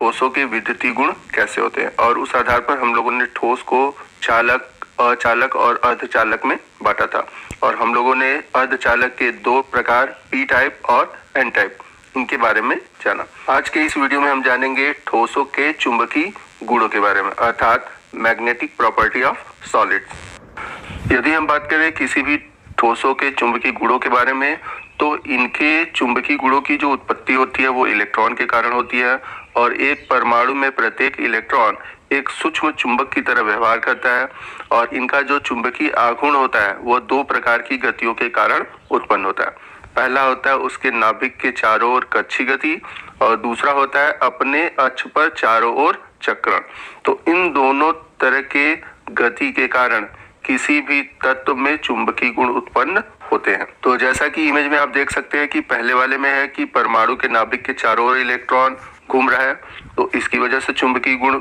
ठोसों के विद्युतीय गुण कैसे होते हैं, और उस आधार पर हम लोगों ने ठोस को चालक, अचालक और अर्धचालक में बांटा था। और हम लोगों ने अर्धचालक के दो प्रकार पी टाइप और एन टाइप, इनके बारे में जाना। आज के इस वीडियो में हम जानेंगे ठोसों के चुंबकीय गुणों के बारे में, अर्थात मैग्नेटिक प्रॉपर्टी ऑफ सॉलिड्स। यदि हम बात करें किसी भी ठोसों के चुंबकीय गुणों के बारे में, तो इनके चुंबकीय गुणों की जो उत्पत्ति होती है वो इलेक्ट्रॉन के कारण होती है, और एक परमाणु में प्रत्येक इलेक्ट्रॉन एक सूक्ष्म चुंबक की तरह व्यवहार करता है, और इनका जो चुंबकीय आघूर्ण होता है वो दो प्रकार की गतियों के कारण उत्पन्न होता है। पहला होता है उसके नाभिक के चारों ओर कक्षीय गति, और दूसरा होता है अपने अक्ष पर चारों ओर चक्रण। तो इन दोनों तरह के गति के कारण किसी भी तत्व में चुंबकीय गुण उत्पन्न होते हैं। तो जैसा कि इमेज में आप देख सकते हैं कि पहले वाले में है कि परमाणु के नाभिक के चारों ओर इलेक्ट्रॉन घूम रहा है, तो इसकी वजह से चुंबकीय गुण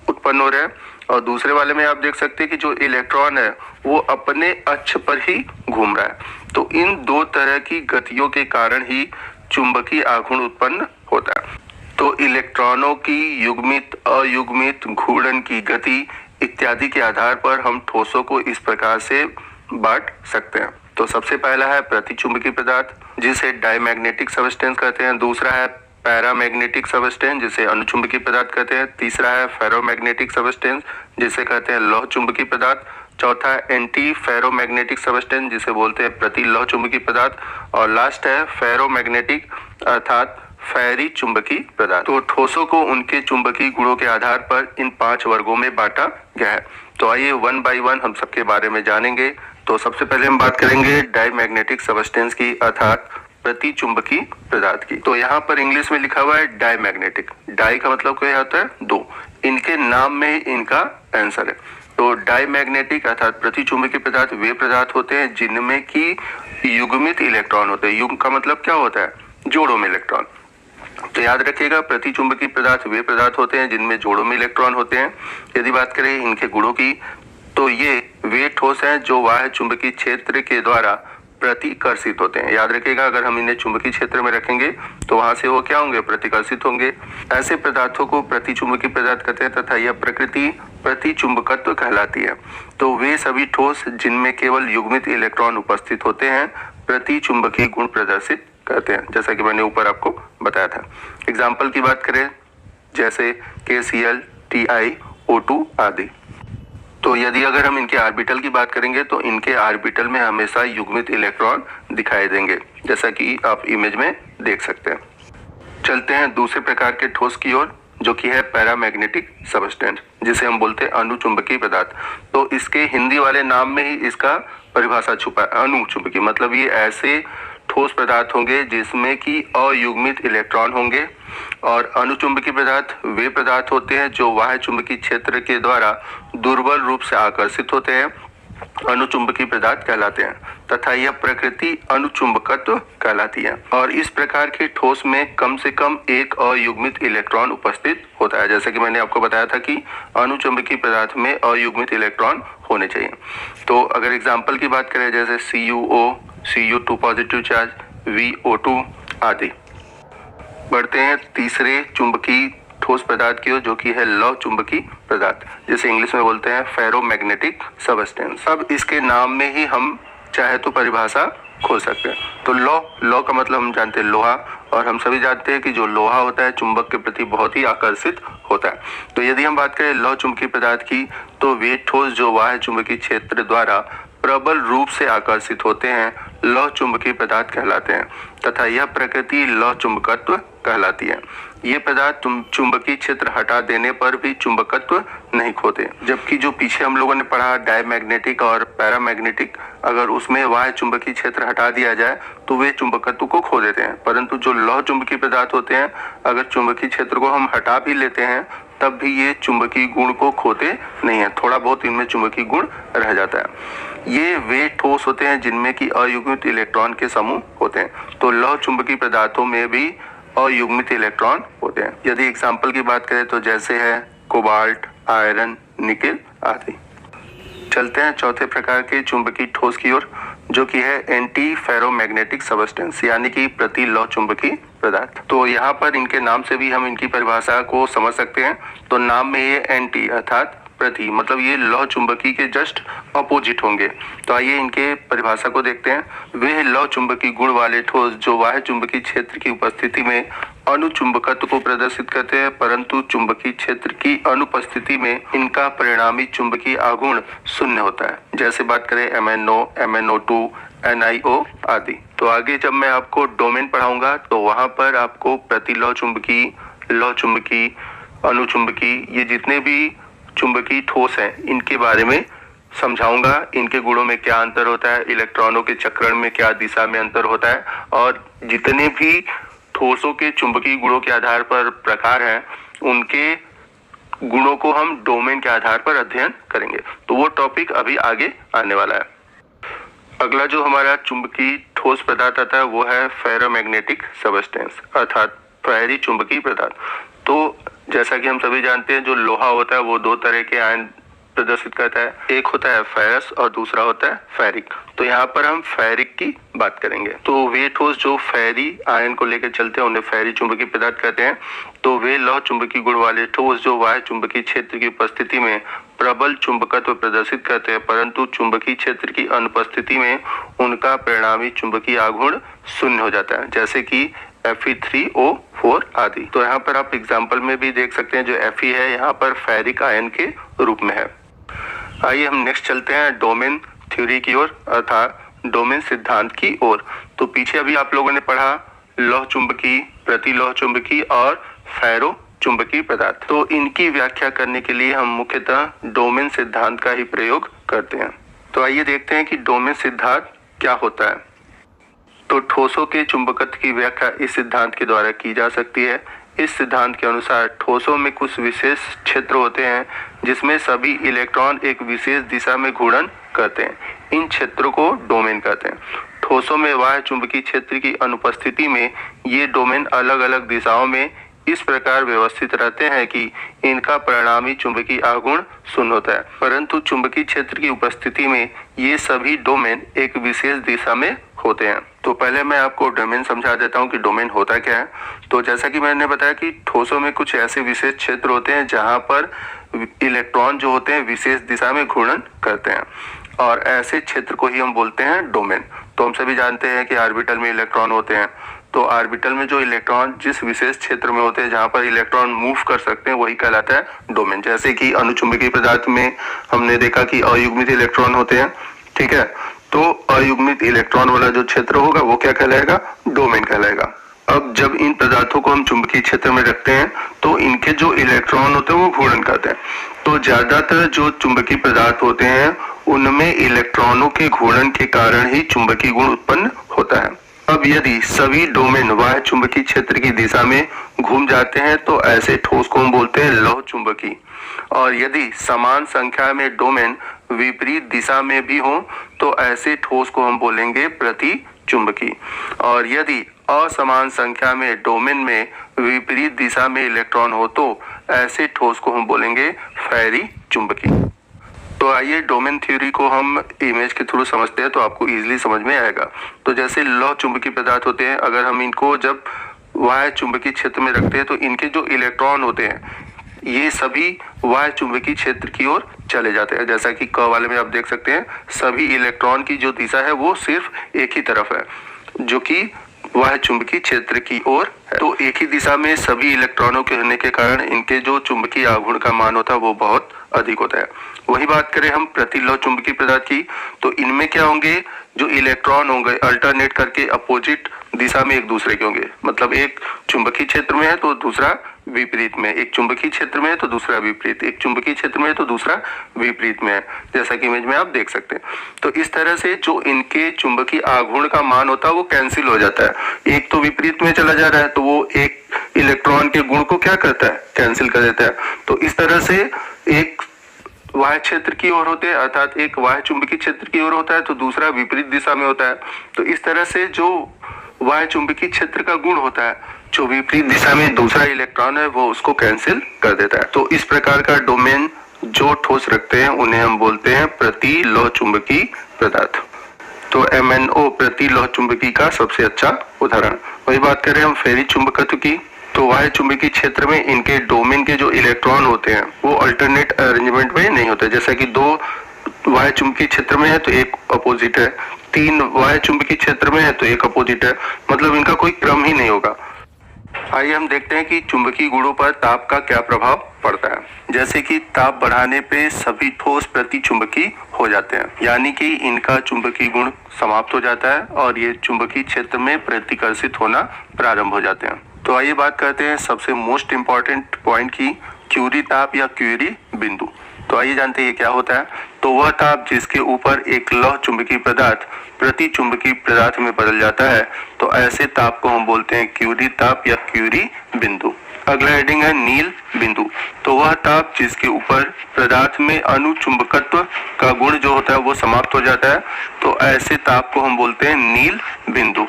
उत्पन्न हो रहे हैं। और दूसरे वाले में आप देख सकते हैं कि जो इलेक्ट्रॉन है वो अपने अक्ष पर ही घूम रहा है। तो इन दो तरह की गतियों के कारण ही चुंबकीय आघूर्ण उत्पन्न होता है। तो इलेक्ट्रॉनों की युग्मित, अयुग्मित, घूर्णन की गति इत्यादि के आधार पर हम ठोसों को इस प्रकार से बांट सकते हैं। तो सबसे पहला है प्रतिचुंबकीय पदार्थ, जिसे डायमैग्नेटिक सबस्टेंस कहते हैं। दूसरा है पैरामैग्नेटिक सबस्टेंस, जिसे अनुचुंबकीय पदार्थ कहते हैं। तीसरा है फेरोमैग्नेटिक सबस्टेंस, जिसे कहते हैं लौह चुंबकीय पदार्थ। चौथा है एंटी फेरोमैग्नेटिक सबस्टेंस, जिसे बोलते हैं प्रति लौह चुंबकीय पदार्थ। और लास्ट है फेरोमैग्नेटिक अर्थात फेरी चुंबकीय पदार्थ। तो ठोसों को उनके चुंबकीय गुणों के आधार पर इन 5 वर्गों में बांटा गया है। तो आइए 1 बाय 1 हम सबके बारे में जानेंगे। तो सबसे पहले हम बात करेंगे डायमैग्नेटिक सबस्टेंस की, अर्थात प्रति चुंबकीय पदार्थ की। तो यहाँ पर इंग्लिश में लिखा हुआ है डायमैग्नेटिक। डाई का मतलब क्या होता है? दो। इनके नाम में ही इनका आंसर है। तो डायमैग्नेटिक अर्थात प्रति चुंबकीय पदार्थ वे पदार्थ होते हैं जिनमें की युग्मित इलेक्ट्रॉन होते हैं। युग्म का मतलब क्या होता है? जोड़ों में इलेक्ट्रॉन। तो याद रखिएगा, प्रति चुंबकीय पदार्थ वे पदार्थ होते हैं जिनमें जोड़ों में इलेक्ट्रॉन होते हैं। यदि बात करें इनके गुणों की, तो ये वे ठोस हैं जो बाह्य चुंबकीय क्षेत्र के द्वारा प्रतिकर्षित होते हैं। याद रखिएगा, अगर हम इन्हें चुंबकीय क्षेत्र में रखेंगे तो वहां से वो क्या होंगे? प्रतिकर्षित होंगे। ऐसे पदार्थों को प्रतिचुंबकीय पदार्थ कहते हैं तथा यह प्रकृति प्रतिचुंबकत्व कहलाती है। तो वे सभी ठोस जिनमें केवल युग्मित इलेक्ट्रॉन उपस्थित होते हैं प्रतिचुंबकीय गुण प्रदर्शित करते हैं, जैसा कि मैंने ऊपर आपको बताया था। एग्जाम्पल की बात करें जैसे KCl, Ti, O2 आदि। तो यदि अगर हम इनके ऑर्बिटल की बात करेंगे तो इनके ऑर्बिटल में हमेशा युग्मित इलेक्ट्रॉन दिखाई देंगे, जैसा कि आप इमेज में देख सकते हैं। चलते हैं दूसरे प्रकार के ठोस की ओर, जो कि है पैरामैग्नेटिक सबस्टेंस, जिसे हम बोलते हैं अनुचुंबकीय पदार्थ। तो इसके हिंदी वाले नाम में ही इसका परिभाषा छुपा है, अनुचुंबकीय। मतलब ये ऐसे ठोस पदार्थ होंगे जिसमें कि अयुग्मित इलेक्ट्रॉन होंगे, और अनुचुंबकीय पदार्थ वे पदार्थ होते हैं जो बाह्य चुंबकीय क्षेत्र के द्वारा दुर्बल रूप से आकर्षित होते हैं, अनुचुंबकीय पदार्थ कहलाते हैं, तथा यह प्रकृति अनुचुंबकत्व कहलाती है। और इस प्रकार के ठोस में कम से कम एक अयुग्मित इलेक्ट्रॉन उपस्थित होता है, जैसे कि मैंने आपको बताया था कि अनुचुंबकीय पदार्थ में अयुग्मित इलेक्ट्रॉन होने चाहिए। तो अगर एग्जाम्पल की बात करें जैसे CuO, Cu2 positive charge, VO2 आदि। बढ़ते हैं तीसरे चुंबकीय ठोस पदार्थ की ओर, जो कि है लौह चुंबकीय पदार्थ, जिसे इंग्लिश में बोलते हैं फेरोमैग्नेटिक सबस्टेंस। अब इसके नाम में ही हम चाहे तो परिभाषा खोज सकते हैं। तो लौह का मतलब हम जानते हैं लोहा, और हम सभी जानते हैं कि जो लोहा होता है चुंबक के प्रति बहुत ही आकर्षित होता है। तो यदि हम बात करें लौह चुंबकीय पदार्थ की, तो वे ठोस जो बाह्य चुंबकीय क्षेत्र द्वारा प्रबल रूप से आकर्षित होते हैं लौह चुंबकीय पदार्थ कहलाते हैं, तथा यह प्रकृति लौह चुंबकत्व कहलाती है। ये पदार्थ चुंबकीय क्षेत्र हटा देने पर भी चुंबकत्व नहीं खोते, जबकि जो पीछे हम लोगों ने पढ़ा डायमैग्नेटिक और पैरामैग्नेटिक, अगर उसमें बाह्य चुंबकीय क्षेत्र हटा दिया जाए तो वे चुंबकत्व को खो देते हैं। परंतु जो लौह चुंबकीय पदार्थ होते हैं, अगर चुंबकीय क्षेत्र को हम हटा भी लेते हैं तब भी ये चुंबकीय गुण को खोते नहीं है, थोड़ा बहुत इनमें चुंबकीय गुण रह जाता है। ये वे ठोस होते हैं जिनमें की अयुग्मित इलेक्ट्रॉन के समूह होते हैं। तो लौह चुंबकीय पदार्थों में भी अयुग्मित इलेक्ट्रॉन होते हैं। यदि एग्जाम्पल की बात करें तो जैसे है कोबाल्ट, आयरन, निकेल आदि। चलते हैं चौथे प्रकार के चुंबकीय ठोस की ओर, जो कि है एंटी फेरोमैग्नेटिक सबस्टेंस, यानी कि प्रति लौह चुंबकीय पदार्थ। तो यहाँ पर इनके नाम से भी हम इनकी परिभाषा को समझ सकते हैं। तो नाम में ये एंटी अर्थात प्रति, मतलब ये लौह चुंबकी के जस्ट अपोजिट होंगे। तो आइए इनके परिभाषा को देखते हैं। वे लौह चुंबकी गुण वाले ठोस जो बाह्य चुंबकीय क्षेत्र की उपस्थिति में अनुचुंबकत्व को प्रदर्शित करते हैं, परंतु चुंबकीय क्षेत्र की अनुपस्थिति में इनका परिणामी चुंबकीय आघूर्ण शून्य होता है। जैसे बात करें MnO, MnO2, NiO आदि। तो आगे जब मैं आपको डोमेन पढ़ाऊंगा तो वहां पर आपको प्रति लौह चुंबकी, लौह चुंबकी, अनुचुंबकी, ये जितने भी चुंबकीय ठोस हैं इनके बारे में समझाऊंगा। इनके गुणों में क्या अंतर होता है, इलेक्ट्रॉनों के चक्रण में क्या दिशा में अंतर होता है, और जितने भी ठोसों के चुंबकीय गुणों के आधार पर प्रकार हैं उनके गुणों को हम डोमेन के आधार पर अध्ययन करेंगे। तो वो टॉपिक अभी आगे आने वाला है। अगला जो हमारा चुंबकीय ठोस पदार्थ आता है वो है फेरोमैग्नेटिक सबस्टेंस अर्थात फेरी चुंबकीय पदार्थ। तो जैसा कि हम सभी जानते हैं जो लोहा होता है वो दो तरह के आयन प्रदर्शित करता है, एक होता है फेरस और दूसरा होता है फेरिक। तो यहाँ पर हम फेरिक की बात करेंगे। तो वे ठोस जो फेरी आयन को लेकर चलते हैं उन्हें फेरी चुंबकीय पदार्थ कहते हैं। तो वे लौह चुंबकीय गुण वाले ठोस जो बाह्य चुंबकीय क्षेत्र की उपस्थिति में प्रबल चुंबकत्व प्रदर्शित करते हैं, परंतु चुंबकीय क्षेत्र की अनुपस्थिति में उनका परिणामी चुंबकीय आघूर्ण शून्य हो जाता है, जैसे कि Fe3O4 आदि। तो यहाँ पर आप एग्जाम्पल में भी देख सकते हैं जो Fe है यहाँ पर फेरिक आयन के रूप में है। आइए हम नेक्स्ट चलते हैं डोमेन थ्योरी की ओर अर्थात डोमेन सिद्धांत की ओर। तो पीछे अभी आप लोगों ने पढ़ा लौह चुंबकी, प्रति लौह चुंबकी और फेरो चुंबकीय पदार्थ। तो इनकी व्याख्या करने के लिए हम मुख्यतः डोमेन सिद्धांत का ही प्रयोग करते हैं। तो आइए देखते हैं कि डोमेन सिद्धांत क्या होता है। तो ठोसों के चुंबकत्व की व्याख्या इस सिद्धांत के द्वारा की जा सकती है। इस सिद्धांत के अनुसार ठोसों में कुछ विशेष क्षेत्र होते हैं जिसमें सभी इलेक्ट्रॉन एक विशेष दिशा में घूर्णन करते हैं। इन क्षेत्रों को डोमेन कहते हैं। ठोसों में बाह्य चुंबकीय क्षेत्र की अनुपस्थिति में ये डोमेन अलग अलग दिशाओं में इस प्रकार व्यवस्थित रहते हैं कि इनका परिणामी चुंबकीय आघूर्ण शून्य होता है, परंतु चुंबकीय क्षेत्र की उपस्थिति में ये सभी डोमेन एक विशेष दिशा में होते हैं। तो पहले मैं आपको डोमेन समझा देता हूँ कि डोमेन होता क्या है। तो जैसा कि मैंने बताया कि ठोसों में कुछ ऐसे विशेष क्षेत्र होते हैं जहाँ पर इलेक्ट्रॉन जो होते हैं विशेष दिशा में घूर्णन करते हैं, और ऐसे क्षेत्र को ही हम बोलते हैं डोमेन। तो हम सभी जानते हैं कि ऑर्बिटल में इलेक्ट्रॉन होते हैं। तो ऑर्बिटल में जो इलेक्ट्रॉन जिस विशेष क्षेत्र में होते हैं जहाँ पर इलेक्ट्रॉन मूव कर सकते हैं वही कहलाता है डोमेन। जैसे कि अनुचुंबकीय पदार्थ में हमने देखा कि अयुग्मित इलेक्ट्रॉन होते हैं, ठीक है। तो अयुग्मित इलेक्ट्रॉन वाला जो क्षेत्र होगा वो क्या कहलाएगा, डोमेन कहलाएगा। अब जब इन पदार्थों को हम चुंबकीय क्षेत्र में रखते हैं तो इनके जो इलेक्ट्रॉन होते हैं वो घूर्णन करते हैं। तो ज्यादातर जो चुंबकीय पदार्थ होते हैं उनमें इलेक्ट्रॉनों के घूर्णन के कारण ही चुंबकीय गुण उत्पन्न होता है। अब यदि सभी डोमेन बाह्य चुंबकीय क्षेत्र की दिशा में घूम जाते हैं तो ऐसे ठोस को हम बोलते हैं लौह चुंबकी। और यदि समान संख्या में डोमेन विपरीत दिशा में भी हो तो ऐसे ठोस को हम बोलेंगे प्रति चुंबकी। और यदि असमान संख्या में डोमेन में विपरीत दिशा में इलेक्ट्रॉन हो तो ऐसे ठोस को हम बोलेंगे फेरी चुंबकी। तो आइए डोमेन थ्योरी को हम इमेज के थ्रू समझते हैं तो आपको इजीली समझ में आएगा। तो जैसे लौह चुंबकीय पदार्थ होते हैं, अगर हम इनको जब बाह्य चुंबकीय क्षेत्र में रखते हैं तो इनके जो इलेक्ट्रॉन होते हैं ये सभी बाह्य चुंबकीय क्षेत्र की ओर चले जाते हैं। जैसा कि क वाले में आप देख सकते हैं सभी इलेक्ट्रॉन की जो दिशा है वो सिर्फ एक ही तरफ है जो कि बाह्य चुंबकीय क्षेत्र की ओर है। तो एक ही दिशा में सभी इलेक्ट्रॉनों के होने के कारण इनके जो चुंबकीय आघूर्ण का मान होता है वो बहुत अधिक होता है। वही बात करें हम प्रतिलौह चुंबकीय पदार्थ की तो इनमें क्या होंगे, जो इलेक्ट्रॉन होंगे अल्टरनेट करके अपोजिट दिशा में एक दूसरे के होंगे। मतलब एक चुंबकीय क्षेत्र में है तो दूसरा विपरीत में, एक चुंबकीय क्षेत्र में है तो दूसरा विपरीत, एक चुंबकीय क्षेत्र में है तो दूसरा विपरीत में है, जैसा कि इमेज में आप देख सकते हैं। तो इस तरह से जो इनके चुंबकीय आघूर्ण का मान होता है वो कैंसिल हो जाता है। एक तो विपरीत में चला जा रहा है तो वो एक इलेक्ट्रॉन के गुण को क्या करता है, कैंसिल कर देता है। तो इस तरह से एक बाह्य क्षेत्र की ओर होते हैं अर्थात एक बाह्य चुंबकीय क्षेत्र की ओर होता है तो दूसरा विपरीत दिशा में होता है। तो इस तरह से जो बाह्य चुंबकीय क्षेत्र का गुण होता है जो विपरीत दिशा में दूसरा इलेक्ट्रॉन है वो उसको कैंसिल कर देता है। तो इस प्रकार का डोमेन जो ठोस रखते हैं उन्हें हम बोलते हैं प्रति लौह चुंबकीय पदार्थ। तो MnO प्रति लौह चुंबकी का सबसे अच्छा उदाहरण। वही बात करें हम फेरी चुंबकत्व की, तो वाह्य चुंबकीय क्षेत्र में इनके डोमेन के जो इलेक्ट्रॉन होते हैं वो अल्टरनेट अरेंजमेंट में नहीं होते। जैसे कि 2 वाह्य चुंबकीय क्षेत्र में है तो एक अपोजिट है, 3 वाह्य चुंबकीय क्षेत्र में है तो एक अपोजिट है, मतलब इनका कोई क्रम ही नहीं होगा। आइए हम देखते हैं कि चुंबकीय गुणों पर ताप का क्या प्रभाव पड़ता है। जैसे कि ताप बढ़ाने पे सभी ठोस प्रति चुंबकीय हो जाते हैं, यानी कि इनका चुंबकीय गुण समाप्त हो जाता है और ये चुंबकीय क्षेत्र में प्रतिकर्षित होना प्रारंभ हो जाते हैं। तो आइए बात करते हैं सबसे मोस्ट इम्पॉर्टेंट पॉइंट की, क्यूरी ताप या क्यूरी बिंदु। तो आइए जानते हैं ये क्या होता है। तो वह ताप जिसके ऊपर एक लौह चुंबकीय पदार्थ प्रति चुंबकीय पदार्थ में बदल जाता है, तो ऐसे ताप को हम बोलते हैं क्यूरी ताप या क्यूरी बिंदु। अगला हेडिंग है नील बिंदु। तो वह ताप जिसके ऊपर पदार्थ में अनुचुंबकत्व का गुण जो होता है वो समाप्त हो जाता है, तो ऐसे ताप को हम बोलते हैं नील बिंदु।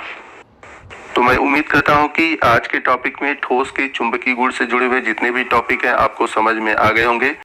तो मैं उम्मीद करता हूं कि आज के टॉपिक में ठोस के चुंबकीय गुण से जुड़े हुए जितने भी टॉपिक हैं आपको समझ में आ गए होंगे।